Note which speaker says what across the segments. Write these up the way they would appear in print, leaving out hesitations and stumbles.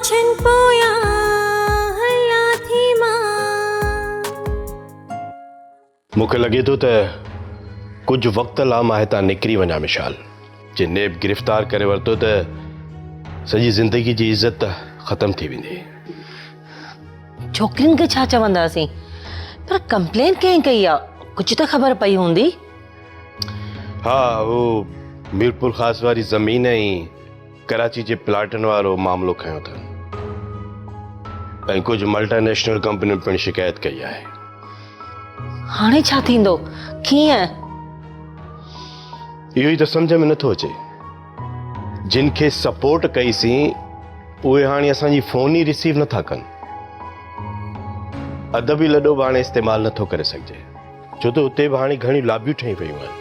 Speaker 1: छन पोया हला थी मां।
Speaker 2: मूंखे लगे तो कुछ वक्त ला मां हितां निकिरी वञा मिशाल। जे नेब गिरफ़्तार करे वरितो सॼी ज़िंदगी जी इज़त ख़त्म थी वेंदी।
Speaker 3: छोकिरियुनि खे छा चवंदासीं, पर कंप्लेन कंहिं कई आहे, कुछ तो ख़बर पई हूंदी।
Speaker 2: हाँ, वो मीरपुर ख़ास वारी ज़मीन ऐं कराची जे प्लाटनि वारो मामलो खयो अथनि ऐं कुछ मल्टीनेशनल कंपनियुनि पिणु शिकायत कई आहे।
Speaker 3: हाणे छा थींदो, कीअं?
Speaker 2: इहो ई त सम्झ में नथो अचे। जिन खे सपोर्ट कईसीं उहे हाणे असांजी फोन ई रिसीव नथा कनि। अदबी लॾो बि हाणे इस्तेमालु नथो करे सघिजे, छो त उते बि हाणे घणी लाबियूं ठही पयूं आहिनि।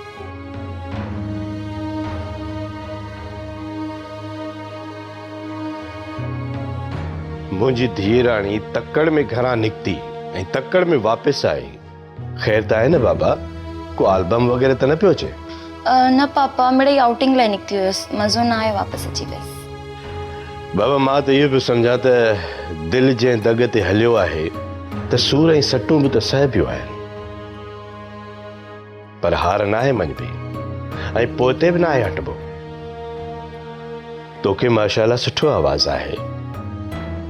Speaker 2: मुंहिंजी धीअ राणी तकड़ में घरां निकिती ऐं तकड़ में वापसि आई। ख़ैर त आहे न बाबा, को एल्बम वग़ैरह त न पियो अचे?
Speaker 4: न पापा, मिड़ई आउटिंग लाइ निकिती हुयसि, मज़ो न आयो, वापसि अची वियसि।
Speaker 2: बाबा मां त इहो बि सम्झां त दिलि जंहिं दग ते हलियो आहे त सूर ऐं सटूं बि त सह पियो आहिनि, पर हार न आहे मञबी ऐं पोइ बि न आहे हटबो। तोखे माशाल्लाह सुठो आवाज़ आहे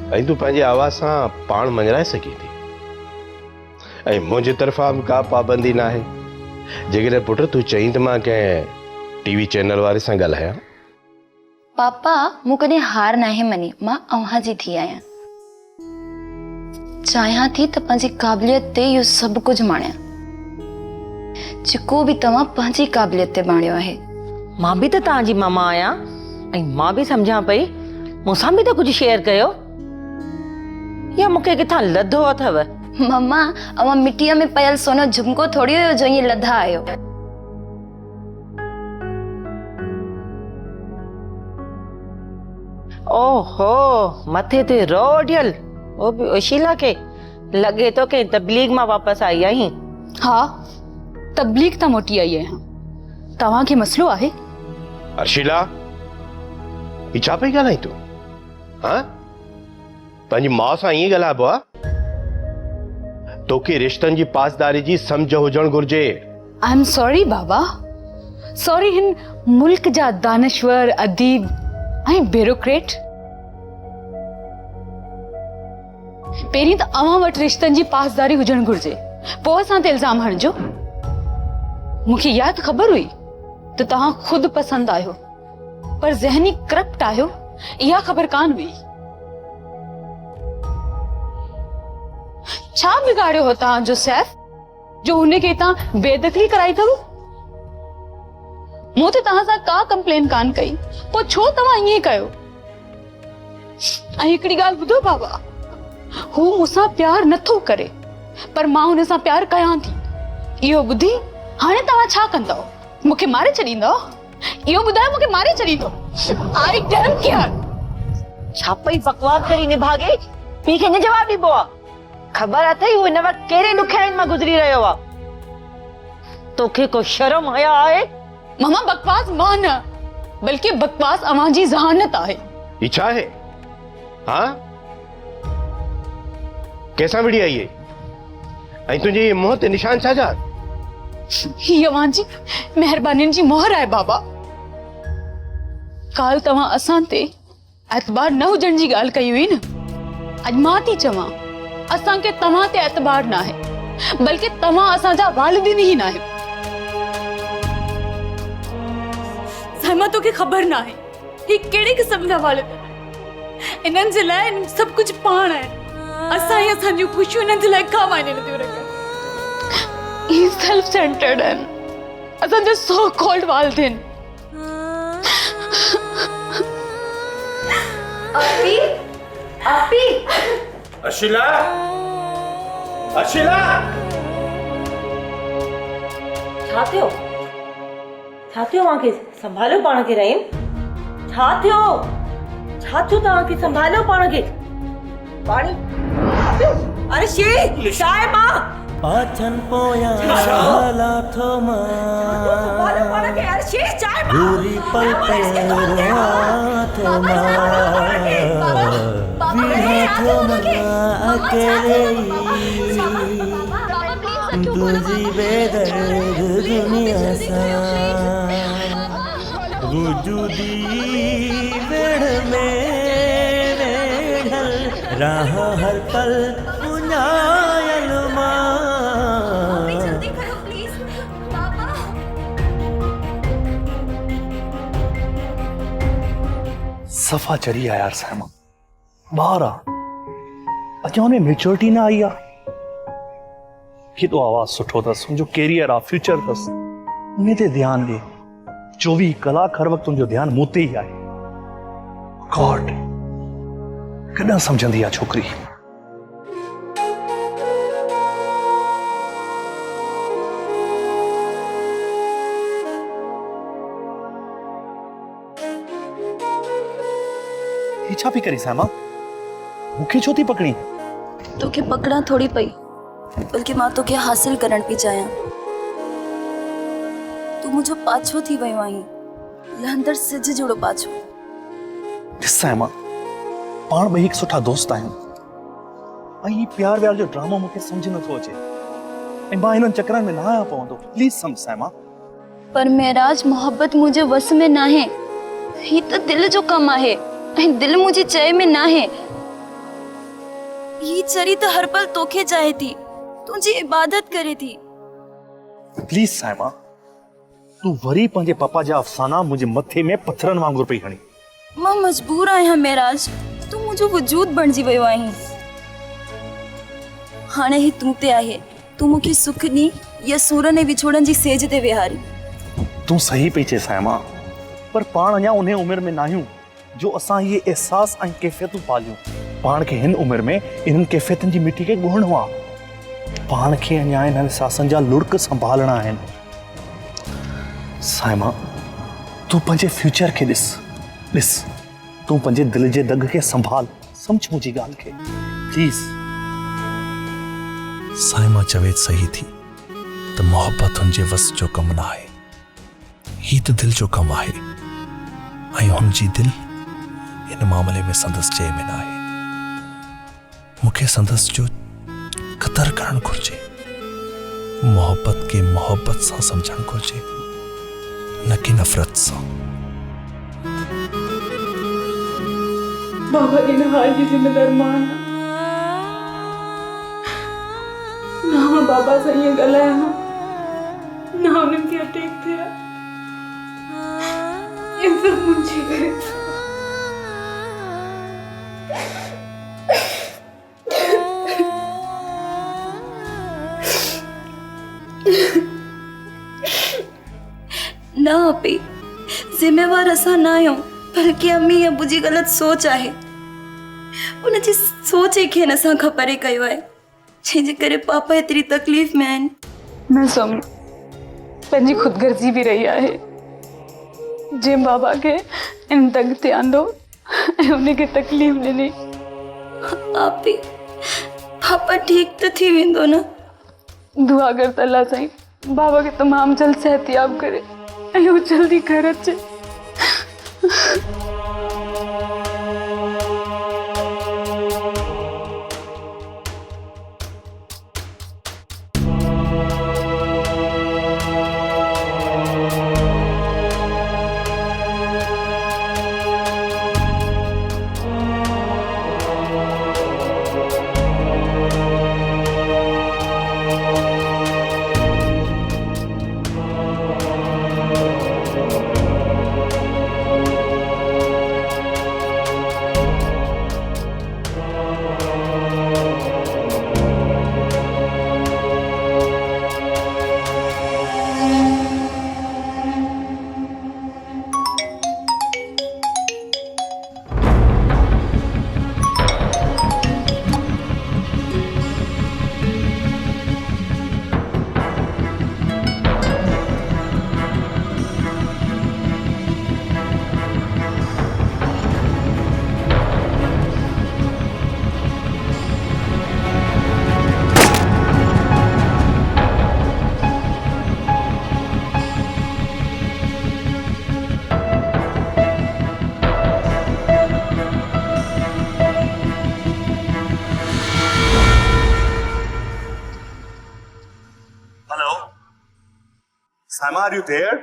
Speaker 2: ऐं तूं पंहिंजे आवाज़ सां पाण मञराए सघीं थी ऐं मुंहिंजे तरफ़ां बि का पाबंदी न आहे। जेकॾहिं पुट तूं चईं त मां कंहिं टीवी चैनल वारे सां ॻाल्हायां।
Speaker 4: पापा, मूं कॾहिं हार नाहे मनी, मां अव्हां जी थी आहियां। चाहियां थी त पंहिंजी क़ाबिलियत ते इहो सभु कुझु माणियां, जेको बि तव्हां पंहिंजी क़ाबिलियत ते माणियो आहे।
Speaker 3: मां बि त तव्हांजी मामा आहियां ऐं मां बि सम्झां पई, मूंसां बि त कुझु शेयर कयो, या मूंखे किथां लधो अथव?
Speaker 4: मम्मा, अव्हां मिटीअ में पयल सोनो झुमको थोड़ी हुयो जो ईअं लधा आयो।
Speaker 3: ओहो, मथे ते रोडियल, वो भी ओशीला के लगे तो के तबलीग मां वापस आई आई।
Speaker 5: हाँ, तबलीग ता मोटी आई है। तव्हां खे मसलो आहे?
Speaker 2: अर्शिला, ही छा पई ॻाल्हाईं तूं? हाँ, पंहिंजी माउ सां ईअं ॻाल्हाइबो आहे? तोखे रिश्तनि जी पासदारी जी सम्झ हुजणु घुर्जे।
Speaker 5: I am sorry Baba, sorry हिन मुल्क जा दानश्वर, अदीब ऐं ब्यूरोक्रेट। पहिरीं त अव्हां वटि रिश्तनि जी पासदारी हुजणु घुर्जे, पोइ असां ते इल्ज़ाम हणिजो। मूंखे इहा त ख़बर हुई त तव्हां ख़ुदि पसंदि आहियो, पर ज़हनी करप्ट आहियो, इहा ख़बर कान हुई। छा बिगाड़ियो हो तव्हांजो सैफ जो हुनखे तव्हां बेदखली कराई अथव? मूं त तव्हां सां का कंप्लेन कान कई, पोइ छो तव्हां ईअं कयो? ऐं हिकिड़ी ॻाल्हि ॿुधो बाबा, हू मूंसां प्यार नथो करे, पर मां हुन सां प्यार कयां थी। इहो ॿुधी हाणे तव्हां छा कंदव? मूंखे मारे छॾींदव? इहो ॿुधायो, मूंखे मारे छॾींदव? I don't care.
Speaker 3: छा पई बकवास करी निभागे? पी खे न जवाब ॾिबो आहे? ख़बर अथई हू हिन वक़्तु कहिड़े ॾुखियाईनि मां गुज़री रहियो आहे? तोखे को शर्म हया आहे?
Speaker 5: मामा, बकवास मां न, बल्कि बकवास अव्हां जी ज़हानत आहे।
Speaker 2: ही छा आहे? हाँ, कैसा विड़ी आई है? ऐं तुंहिंजे ये मुंहं ते निशान छा जा?
Speaker 5: ही अव्हां जी महिरबानियुनि जी मोहर आहे बाबा। काल तव्हां असां ते एतबार न हुजण जी ॻाल्हि कई हुई न, अॼु मां थी चवां, असांखे तव्हां ते एतबार न आहे, बल्कि तव्हां असांजा वालिदिन ई न आहियो। समा, तोखे ख़बर न आहे ही कहिड़े क़िस्म जा वालिद आहिनि। इन्हनि जे लाइ सभु कुझु पाण आहे। असां ई असांजूं ख़ुशियूं इन्हनि जे लाइ का मायने नथियूं रखनि। ही सेल्फ सेंटर्ड आहिनि, असांजा सो कॉल्ड वालिदिन।
Speaker 4: अपी, अपी,
Speaker 2: अर्शिला, अर्शिला,
Speaker 3: छा थियो? छा थियो? मूंखे संभालियो पाण खे रहीम। छा थियो? छा थियो तव्हांखे? संभालियो पाण खे। पाणी। अरे शी, छा आहे मां?
Speaker 6: पाचन पोया लाथो मां
Speaker 3: संभालियो पाण खे। अरे शी, छा आहे मां?
Speaker 6: पूरी पल पे हाथ मां लाठों मां अकेले तुझी बेदर्द दुनिया सा वजूदी वेड़ में वेढ़ल राह हर पल पुनायल मां
Speaker 7: सफ़ा चरी आ यार साइमा बाहर आ अॼु हुन मेच्योरिटी न आई आहे केॾो आवाज़ सुठो अथसि मुंहिंजो कैरियर आहे फ्यूचर अथसि उन ते ध्यानु ॾे 24 कलाक हर वक़्तु तुंहिंजो ध्यानु मूं ते ई आहे गॉड कॾहिं सम्झंदी आहे छोकिरी ही छा पई करी साइमा मूंखे छो थी पकड़ी
Speaker 4: तोखे पकड़ा थोड़ी पई बल्कि मां तोखे हासिल करण पई चाहियां तू मुझो पाछो थी वयो आहीं लहंदर सिज जोड़ो पाछो
Speaker 7: ॾिस साइमा पाण ॿई हिकु सुठा दोस्त आहियूं ऐं ही प्यार व्यार जो ड्रामो मूंखे सम्झ नथो अचे ऐं मां हिननि चकरनि में न आहियां पवंदो प्लीज सम्झ साइमा
Speaker 4: पर मेराज मोहब्बत मुझे वस में ना है ही तो दिल जो कम आहे ऐं दिल मुझे चए में ना है ही चरी तो हर पल तोखे चाहे थी तुझी इबादत करे थी
Speaker 7: प्लीज साइमा तू वरी पंहिंजे पापा जा अफ़साना मुंहिंजे मथे में पत्थरनि वांगुरु पई हणी
Speaker 4: मां मजबूर आहियां मेराज तू मुझो वजूद बणजी वयो आहीं हाणे ही तू ते आहे तू मूंखे सुख दी या सूर ने विछोड़न जी सेज ते विहारी
Speaker 7: तू सही पई चए साइमा पर पाण अञा उन उमिरि में न आहियूं जो असां ये एहसास ऐं कैफ़ियतूं पालियूं पाण खे हिन उमिरि में इन्हनि कैफ़ियतुनि जी मिटी खे ॻोल्हणो आहे पाण खे अञा इन्हनि एहसासनि जा लुड़क संभालणा आहिनि साइमा तू पंहिंजे फ्यूचर खे ॾिस तू पंहिंजे दिल जे दग खे संभाल सम्झ मुंहिंजी ॻाल्हि खे प्लीज़
Speaker 8: साइमा चवे सही थी त मोहब्बत हुनजे वस जो कमु न आहे ही त दिल जो कमु आहे ऐं हुनजी दिल इन मामले में संदसि चए में न आहे मूंखे संदसि जो क़दर करणु घुरिजे मोहब्बत खे मोहब्बत सां सम्झणु घुरिजे न कि नफ़रत सां
Speaker 5: बाबा इन हाल जी जिम्मेदार मां ना मां बाबा सां ईअं ॻाल्हायां ना उन्हनि खे अटैक थिया इन सब मुंहिंजे करे
Speaker 4: ना अपी जिम्मेवार असां न आहियूं बल्कि अम्मी अबू जी ग़लत सोच आहे उनजी सोच खे न असां खां परे कयो आहे जंहिंजे करे पापा एतिरी तकलीफ़ में आहिनि
Speaker 5: मैं सम पंहिंजी ख़ुदगर्जी भी रही आहे जे बाबा के इन तक ते आंदो ऐं उनखे तकलीफ़ ॾिनी
Speaker 4: आपी पापा ठीक तो थी वेंदो न
Speaker 5: दुआ कर त अल्लाह साईं बाबा के तमाम जल्द सेहतियाब करे ऐं हू जल्दी घर अचे
Speaker 7: Saima, are you there?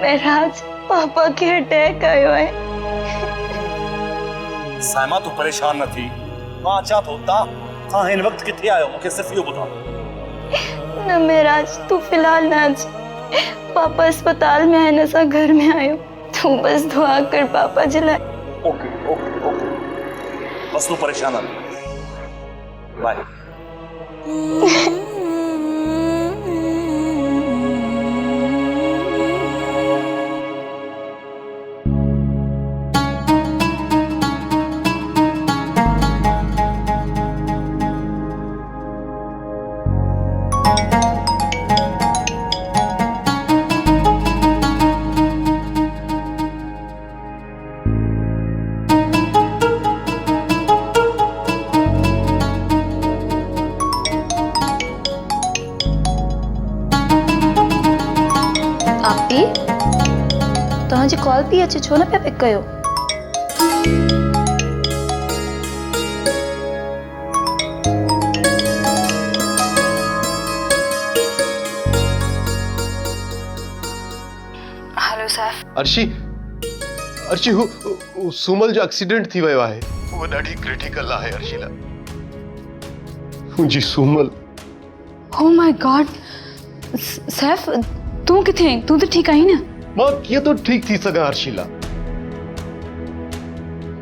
Speaker 4: महराज पापा खे अटैक कयो है।
Speaker 7: साइमा तू परेशान न थी। मां अचा थो तव्हां हिन वक़्तु किथे आहियो मूंखे सिर्फ़ु इहो ॿुधायो।
Speaker 4: न महराज तू फिलहाल न अच, पापा अस्पताल में आहिनि, असां घर में आहियूं। तू बस दुआ कर पापा जे लाइ।
Speaker 7: ओके ओके ओके बस तू परेशान न थी। बाय।
Speaker 4: आपी तव्हांजी कॉल पई अचे, छो न पिया पिक कयो? हेलो सैफ।
Speaker 2: अर्शी हू सुमल जो एक्सीडेंट थी वियो आहे उहो ॾाढी क्रिटिकल आहे अर्शिला। मुंहिंजी Samuel.
Speaker 5: Oh my God Saif तू किथे आहीं? तू तो ठीक आई न?
Speaker 2: मां कीअं तो ठीक थी सघां अर्शिला?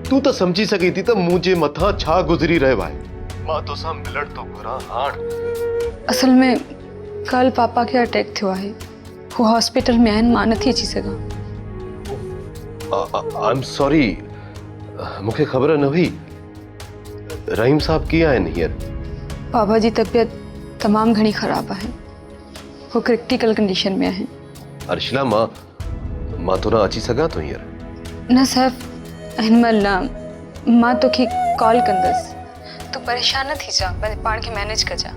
Speaker 2: तू तो समझी सघे थी त मुंहिंजे मथां छा गुज़री रहियो आहे। मां तोसां मिलण तो घुरां हाण।
Speaker 5: असल में कल पापा खे अटैक थियो आहे, वो हॉस्पिटल में आहिनि, मां नथी अची सघां।
Speaker 2: आई एम सॉरी, मूंखे ख़बर न हुई। रहीम साहब कीअं आहिनि हींअर?
Speaker 5: पापा जी तबीयत तमामु घणी ख़राब आहे, वो क्रिटिकल कंडीशन में आहिनि।
Speaker 2: अर्शिला मां थोड़ा अची सघां थो हींअर?
Speaker 5: न सैफ हिन महिल न, मां तोखे कॉल कंदसि, तू परेशान न थी जा, पंहिंजे पाण खे मैनेज कजां।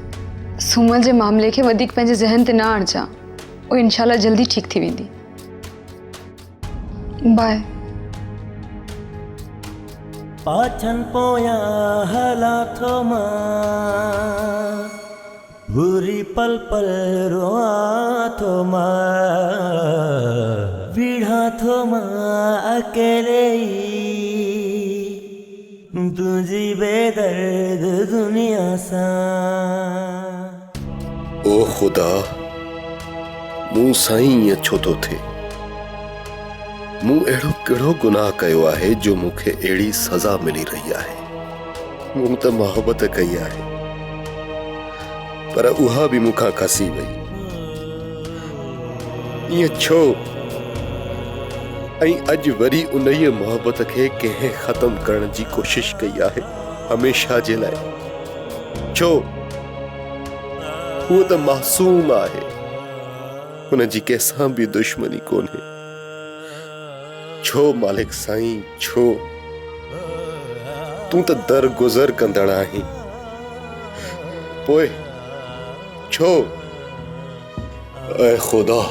Speaker 5: सुमल जे मामले खे वधीक पंहिंजे ज़हन ते न आणजां, वो इंशाल्लाह जल्दी ठीक थी वेंदी। बाय।
Speaker 6: पाछन पोया हला थो मां बुरी पल पल रोआ थो मां विढ़ा थो मां अकेले तुझी बेदर्द दुनिया सा।
Speaker 2: ओ खुदा मूं साईं ईअं छो थो थिए? मूं अहिड़ो कहिड़ो गुनाह कयो आहे जो मूंखे अहिड़ी सज़ा मिली रही आहे? मूं त मोहबत कई आहे पर उहा बि मूंखां खसी वई। ईअं छो? ऐं अॼु वरी उन ई मोहबत खे कंहिं ख़त्म करण जी कोशिश कई आहे हमेशा जे लाइ। छो? हूअ त मासूम आहे, हुनजी कंहिंसां बि दुश्मनी कोन्हे। छो मालिक साईं छो? तूं त दरगुज़र कंदड़ आहीं, पोइ छो? ऐ खुदा।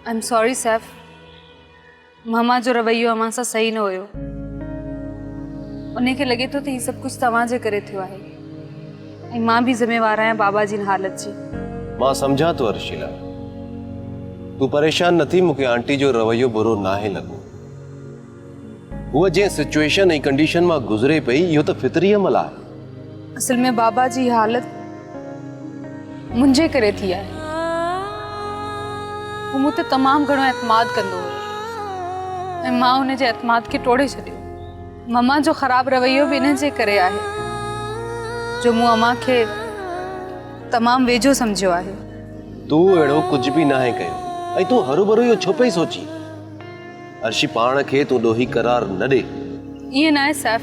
Speaker 5: आई एम सॉरी सैफ, मामा जो रवैयो अमां सां सही न हुयो। उनखे लगे तो ही सब कुछ तव्हां जे करे थियो आहे, ऐं मां भी ज़िम्मेवार आहियां बाबा जी हिन हालत जी।
Speaker 2: मां समझा तो अर्शिला, तू परेशान न थी। मूंखे आंटी जो रवैयो बुरो नाहे लॻो। हूअ जंहिं सिचुएशन ऐं कंडीशन मां गुज़रे पई, इहो त फितरी अमल आहे।
Speaker 5: असल में बाबा जी हालत मुंहिंजे करे थी आहे। वो मूं ते तमामु घणो एतमाद कंदो हुयो ऐं मां हुन जे एतमाद खे टोड़े छॾियो। ममा जो ख़राब रवैयो भी इन जे करे आहे जो मूं अम्मा खे तमामु वेझो समझियो आहे।
Speaker 2: तू अहिड़ो कुछ भी नाहे कयो, ऐं तू हरू भरू इहो छो पई सोची? अर्शी पाण खे तू ॾोही करार न ॾे।
Speaker 5: ईअं न आहे सैफ,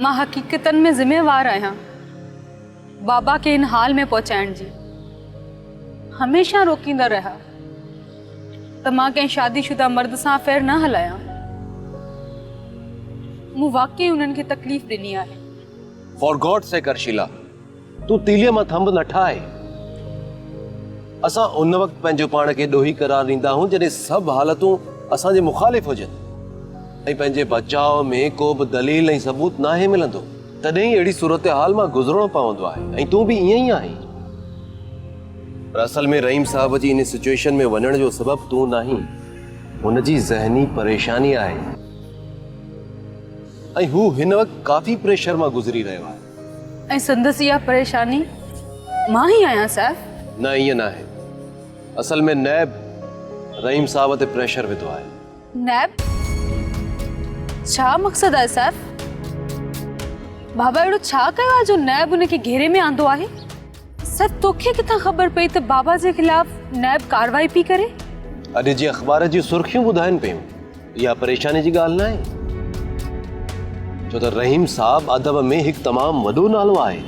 Speaker 5: मां हकीकतन में ज़िम्मेवार आहियां बाबा के इन हाल में पहुचाइण जी। हमेशा रोकींदा रहा त मां कंहिं शादीशुदा मर्द सां अफेयर न हलायां। मूं वाकई उन्हनि खे तकलीफ़ ॾिनी आहे।
Speaker 2: फॉर गॉड सेक अर्शिला, तू तीलीअ मां थंब न ठाहे। असां उन वक़्तु पंहिंजो पाण खे ॾोही करार ॾींदा आहियूं जॾहिं सभु हालतूं असांजे मुखालिफ़ हुजनि ऐं पंहिंजे बचाव में को बि दलील ऐं सबूत नाहे मिलंदो।
Speaker 9: तॾहिं ई अहिड़ी सूरत हाल मां गुज़रणो पवंदो आहे ऐं तूं बि ईअं ई आहीं। पर असल में रहीम साहब जी इन सिचुएशन में वञण जो सबबु तूं नाहीं, हुनजी ज़हनी परेशानी आहे ऐं हू हिन वक़्तु काफ़ी प्रेशर मां गुज़री रहियो आहे।
Speaker 5: ऐं संदसि इहा परेशानी मां ई आहियां सैफ?
Speaker 9: न, ईअं न आहे। असल में नैब रहीम साहब ते प्रेशर विधो आहे।
Speaker 5: नैब? छा मक़सदु आहे सैफ? बाबा अहिड़ो छा कयो आहे जो नैब उनखे घेरे में आंदो आहे? सैफ तोखे किथां ख़बर पई त बाबा जे ख़िलाफ़ नैब कार्रवाई पई करे?
Speaker 9: अॼु जी अख़बार जी सुर्खियूं ॿुधाइनि पियूं। इहा परेशानी जी ॻाल्हि न आहे, छो त रहीम साहब अदब में हिकु तमामु वॾो नालो आहे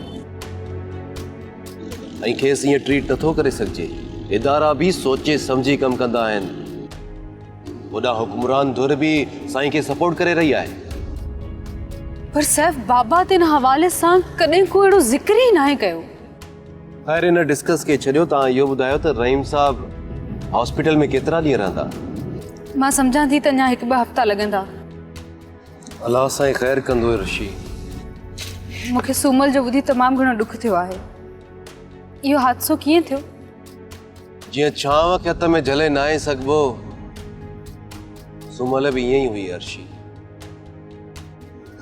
Speaker 9: ऐं खेसि ईअं ट्रीट नथो करे सघिजे। इदारा बि सोचे सम्झी कमु कंदा आहिनि। वॾा हुक्मरान धुर बि साईं खे सपोर्ट करे रही आहे।
Speaker 5: पर सैफ बाबा ते हिन हवाले सां कॾहिं को अहिड़ो ज़िक्र ई नाहे कयो।
Speaker 9: ख़ैर हिन डिस्कस खे छॾियो, तव्हां इहो ॿुधायो त रहीम साहब हॉस्पिटल में केतिरा ॾींहं रहंदा?
Speaker 5: मां सम्झां थी त अञा 1-2 हफ़्ता लॻंदा।
Speaker 9: अलाह साईं ख़ैर कंदो ऋषि।
Speaker 5: मूंखे सूमल जो ॿुधी तमामु घणो ॾुख थियो आहे। इहो हादसो कीअं थियो?
Speaker 9: जीअं छांव खे हथ में झले न आहे सघिबो, सूमल बि ईअं ई हुई अर्शी।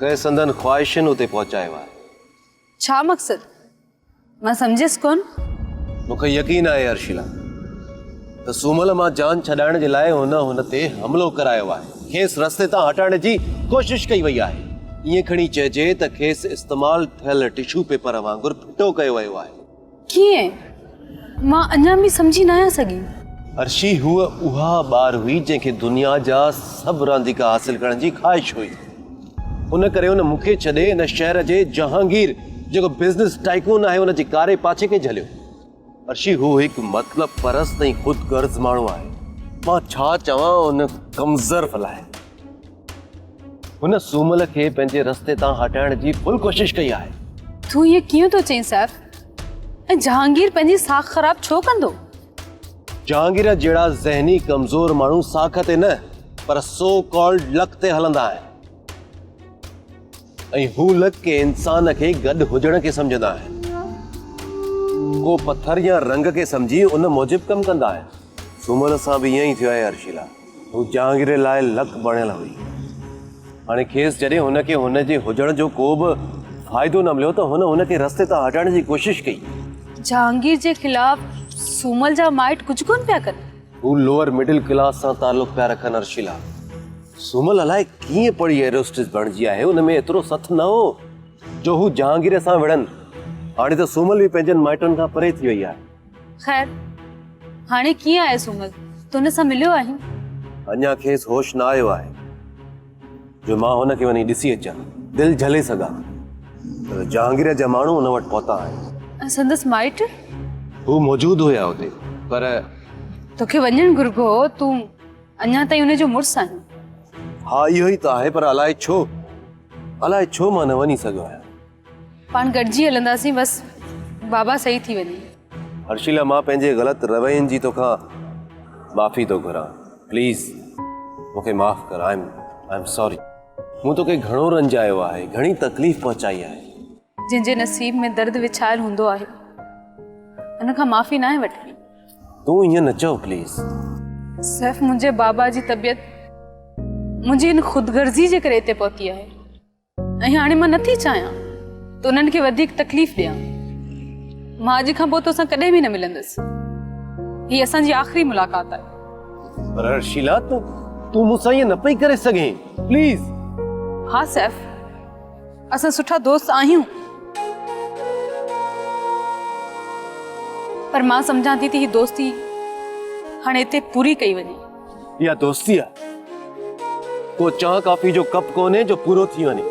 Speaker 9: कंहिं संदन ख़्वाहिशनि उते पहुचायो आहे।
Speaker 5: छा मक़सदु? मां सम्झियसि कोन।
Speaker 9: मूंखे यकीन आहे अर्शिला त सूमल मां जान छॾाइण जे लाइ हुन ते हमिलो करायो आहे। खेसि रस्ते तां हटाइण जी कोशिशि कई वई आहे। ईअं खणी चइजे त खेसि इस्तेमालु थियल टिशू पेपर वांगुरु फिटो कयो वियो आहे।
Speaker 5: कीअं? मां अञा बि सम्झी न आहियां सघी।
Speaker 9: अर्शी हूअ उहा ॿार हुई जंहिंखे दुनिया जा सभु रांदीका हासिल करण जी ख़्वाहिश हुई। उन करे हुन मूंखे छॾे हिन शहर जे जहांगीर जेको बिज़नेस टाइकून आहे हुन जे कारे पाछे खे झलियो। अर्शी हू हिकु मतिलब परस्त ऐं ख़ुदि गर्ज़ माण्हू आहे। मां छा चवां हुन कमज़र लाइ। हुन सूमल खे पंहिंजे रस्ते तां हटाइण जी फुल कोशिशि कई आहे।
Speaker 5: तूं इहो कीअं थो चईं सैफ? ऐं जहांगीर पंहिंजी साख ख़राब छो कंदो?
Speaker 9: जहांगीर जहिड़ा ज़हनी कमज़ोर माण्हू साख ते न पर सो कॉल्ड लक ते हलंदा आहिनि ऐं हू लक के इंसान खे गॾु हुजण खे सम्झंदा आहिनि। को पत्थर या रंग खे सम्झी उन मूजिबि कमु कंदा आहिनि। सूमल सां बि ईअं ई थियो आहे अर्शिला। हू जहांगीर लाइ लक बणियल हुई। हाणे खेसि जॾहिं हुनखे हुनजे हुजण जो को बि फ़ाइदो न मिलियो त हुनखे रस्ते तां हटाइण जी कोशिशि कई।
Speaker 5: जहांगीर जे ख़िलाफ़ सूमल जा माइट कुझु कोन पिया कनि।
Speaker 9: हू लोअर मिडिल क्लास सां ताल्लुक़ पिया रखनि अर्शिला। सूमल अलाए कीअं पढ़ी एरोस्टिस बणिजी आहे। हुन में एतिरो सथ न हो जो हू जहांगीर सां विढ़नि। हाणे त सूमल बि पंहिंजनि माइटनि खां परे थी वई आहे।
Speaker 5: ख़ैर हाणे कीअं आहे सूमल? तूं हुन सां मिलियो आहीं?
Speaker 9: अञा खेसि होश न आयो आहे जो मां हुनखे वञी ॾिसी अचां, दिलि झले सघां। पर जहांगीर जा माण्हू हुन वटि पहुता आहिनि।
Speaker 5: संदसि माइट?
Speaker 9: हू मौजूदु हुया हुते, पर
Speaker 5: तोखे वञणु घुरिबो हो। तूं अञा ताईं हुनजो मुड़ुसु आहीं।
Speaker 9: हा इहो ई त आहे, पर अलाए छो मां न वञी सघियो आहियां।
Speaker 5: पाण गॾिजी हलंदासीं, बसि बाबा सही थी वञे।
Speaker 9: हर्षिला मां पंहिंजे ग़लति रवैयनि जी तोखां माफ़ी थो घुरां। प्लीज़ मूंखे माफ़ कर। I am sorry. मूं तोखे घणो रंजायो आहे, घणी तकलीफ़ पहुचाई आहे।
Speaker 5: जंहिंजे नसीब में दर्द विछायल हूंदो आहे हुन खां माफ़ी न आहे वठणी।
Speaker 9: तूं ईअं न चओ प्लीज़।
Speaker 5: सिर्फ़ु मुंहिंजे बाबा जी तबियत मुंहिंजी इन ख़ुदगर्ज़ी जे करे हिते पहुती आहे ऐं हाणे मां नथी चाहियां त उन्हनि खे वधीक तकलीफ़ ॾियां। मां अॼु खां पोइ तोसां कॾहिं बि न मिलंदसि। हीअ असांजी आख़िरी मुलाक़ात आहे।
Speaker 9: पर हर्षिला तूं मूंसां ईअं न पई करे सघें, प्लीज़।
Speaker 5: हा सैफ, असां सुठा दोस्त आहियूं, पर मां सम्झां थी त हीअ दोस्ती हाणे हिते पूरी कई वञे।
Speaker 9: इहा दोस्ती आहे, को चाह कॉफी जो कप कोन्हे जो पूरो थी वञे।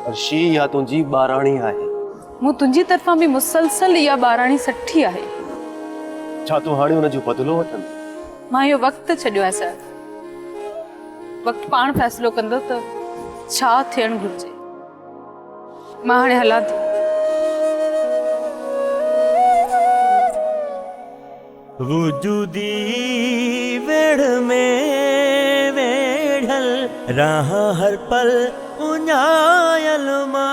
Speaker 9: अर्शी इहा तुंहिंजी ॿाराणी आहे।
Speaker 5: मूं तुंहिंजी तरफ़ां बि मुसलसल इहा ॿाराणी सठी आहे।
Speaker 9: छा तूं हाणे हुनजो बदिलो वठंदी?
Speaker 5: मां इहो वक़्तु छॾियो आहे सर। वक़्तु पाण फ़ैसिलो कंदो त छा थियणु घुरिजे। मां हाणे हलां थी।
Speaker 6: वजूदी वेड़ में वेढ़ल राह हर पल उञायल मां।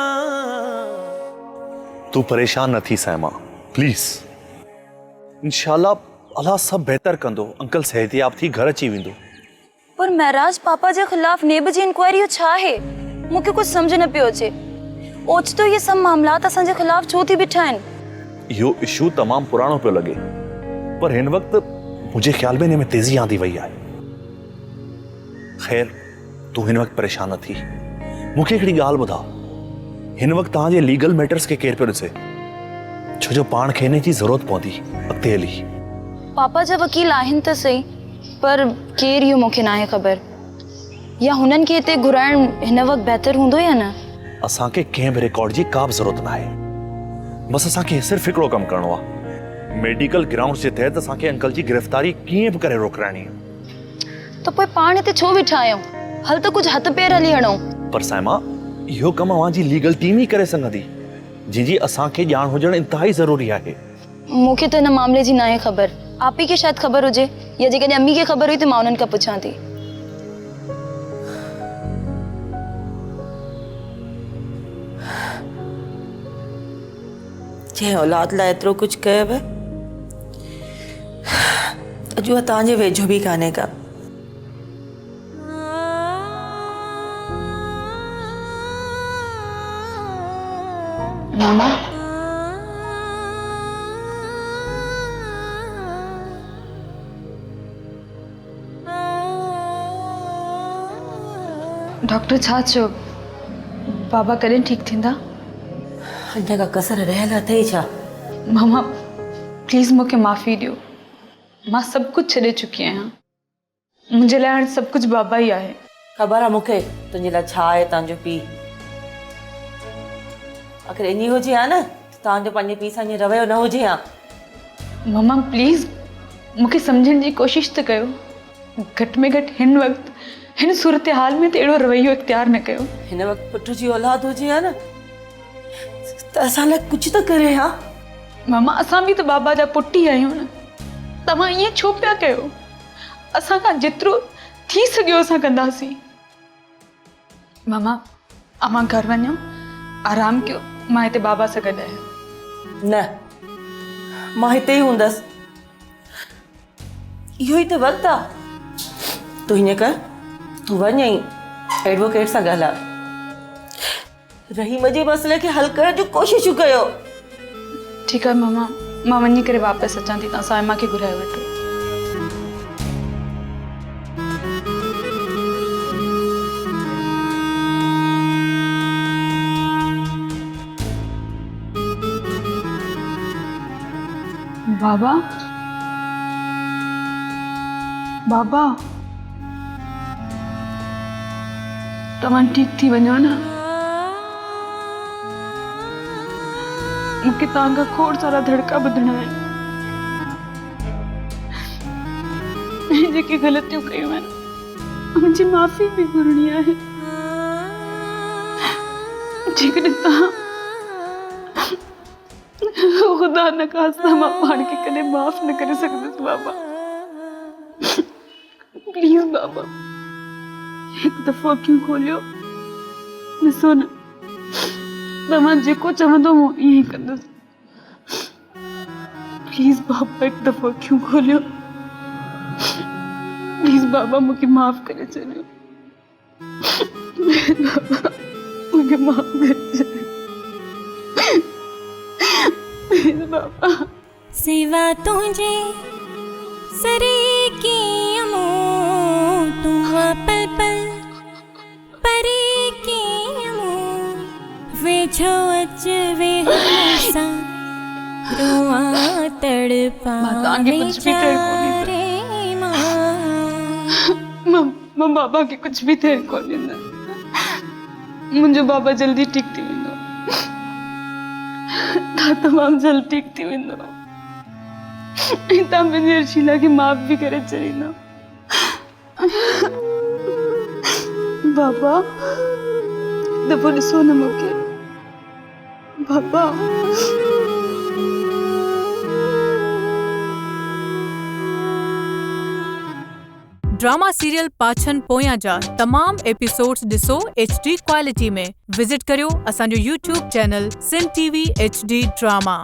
Speaker 7: तू परेशान न थी साइमा, प्लीज। इंशाल्लाह अल्लाह सब बेहतर कंदो। अंकल सेहतियाब थी घर अची वेंदो।
Speaker 4: पर महराज पापा जे खिलाफ नेब जी इंक्वायरी छा है? मूंखे कुछ समझ न पियो अचे। ओचितो ये सब मामलात असांजे खिलाफ छो थी बिठा आहिनि?
Speaker 7: यो इशू तमाम पुरानो पियो लगे, पर हिन वक्त मुझे ख्याल में इनमें तेजी आंदी वही है। खैर तू हिन वक्त परेशान न थी। मूंखे हिकिड़ी ॻाल्हि ॿुधा, हिन वक्त तव्हांजे लीगल मैटर्स के केर पियो ॾिसे? छो जो पाण खे हिन जी ज़रूरत पवंदी अॻिते हली।
Speaker 4: पापा जा वकील आहिनि त सही, पर केर इहो मूंखे नाहे ख़बर। या हुननि खे हिते घुराइण हिन वक्त बेहतर हूंदो या न?
Speaker 7: असांखे कंहिं बि रिकॉर्ड जी का बि ज़रूरत न आहे। बसि असांखे सिर्फ़ु हिकिड़ो कमु करिणो आहे। मेडिकल ग्राउंड्स जे तहत असांखे अंकल जी गिरफ़्तारी कीअं बि करे रोकराइणी आहे।
Speaker 4: त पोइ पाण हिते छो बिठा आहियूं? हल त कुछ हथ पेर हली हणूं।
Speaker 7: पर साइमा, इहो कमु अवां जी लीगल टीम ही करे सघंदी, जंहिंजी असांखे ॼाण हुजणु इंतहाई ज़रूरी आहे।
Speaker 4: मूंखे त हिन मामले जी नाहे ख़बर। आप ही खे शायदि ख़बर हुजे, या जेकॾहिं अम्मी खे ख़बर हुई त मां उन्हनि खां पुछां थी।
Speaker 3: जंहिं औलाद लाइ एतिरो कुझु कयव, अॼु उहा तव्हांजे वेझो बि कान्हे का।
Speaker 5: मामा, डॉक्टर छा चयो? बाबा कॾहिं ठीकु थींदा?
Speaker 3: अञा का कसर रहियल अथई छा?
Speaker 5: मामा प्लीज़ मूंखे माफ़ी ॾियो। मां सभु कुझु छॾे चुकी आहियां। मुंहिंजे लाइ हाणे सभु कुझु बाबा ई आहे।
Speaker 3: ख़बर आहे मूंखे तुंहिंजे लाइ छा आहे तव्हांजो पीउ। आख़िर इन हुजे हा न, तव्हांजो पंहिंजे पीउ सां ईअं रवैयो न हुजे हा।
Speaker 5: मामा प्लीज़ मूंखे सम्झण जी कोशिशि त कयो। घटि में घटि हिन वक़्तु हिन सूरत हाल में त अहिड़ो रवैयो इख्तियार न कयो।
Speaker 3: हिन वक़्तु पुट जी औलाद हुजे हा न, त असां लाइ कुझु त करे हा।
Speaker 5: मामा असां बि त बाबा जा पुट ई आहियूं न। तव्हां ईअं छो पिया कयो? असां खां जेतिरो थी सघियो असां कंदासीं। मामा अवां घर वञो, आराम कयो। मां हिते बाबा सां गॾु आहियां।
Speaker 3: न, मां हिते ई हूंदसि। इहो ई त वक़्तु आहे। तूं हीअं कर, तूं वञ ऐं एडवोकेट सां ॻाल्हाए, रहीम जे मसइले खे हल करण जी कोशिशूं कयो।
Speaker 5: ठीकु आहे मामा, मां वञी करे वापसि अचां थी। तव्हां साइमा खे घुराए वठो। बाबा, बाबा तव्हां ठीकु थी वञो न। मूंखे तव्हां खां खोड़ सारा धड़का ॿुधणा आहिनि। जेके ग़लतियूं कयूं आहिनि मुंहिंजी माफ़ी बि घुरणी आहे। जेकॾहिं तव्हां खुदा न ख़ास्ता मां पाण खे कॾहिं माफ़ न करे सघंदसि बाबा। प्लीज़ बाबा हिकु दफ़ो अखियूं खोलियो, ॾिसो न तव्हां जेको चवंदो मूं ईअं ई कंदसि। प्लीज़ बाबा हिकु दफ़ो अखियूं खोलियो। प्लीज़ बाबा मूंखे माफ़ करे छॾियो। बाबा मूंखे माफ़ करे छॾियो। प्लीज़ बाबा।
Speaker 1: सिवा तुझे सरे की तू पल पल परे की वे छो अच वे हमेशा रुआ तड़पा
Speaker 5: मां बाबा के कुछ भी थे कोन्हे न। मुंहिंजो बाबा जल्दी ठीक थी वेंदो। तमामु जल्दी ठीक थी वेंदो। तव्हां मुंहिंजी अर्शीला खे माफ़ भी करे छॾींदा। बाबा दफ़ो ॾिसो न मूंखे। बाबा
Speaker 10: ड्रामा सीरियल पाछन पोयां जा तमाम एपिसोड्स ॾिसो HD क्वालिटी में। विजिट करियो असांजो YouTube channel Sindh TV HD drama.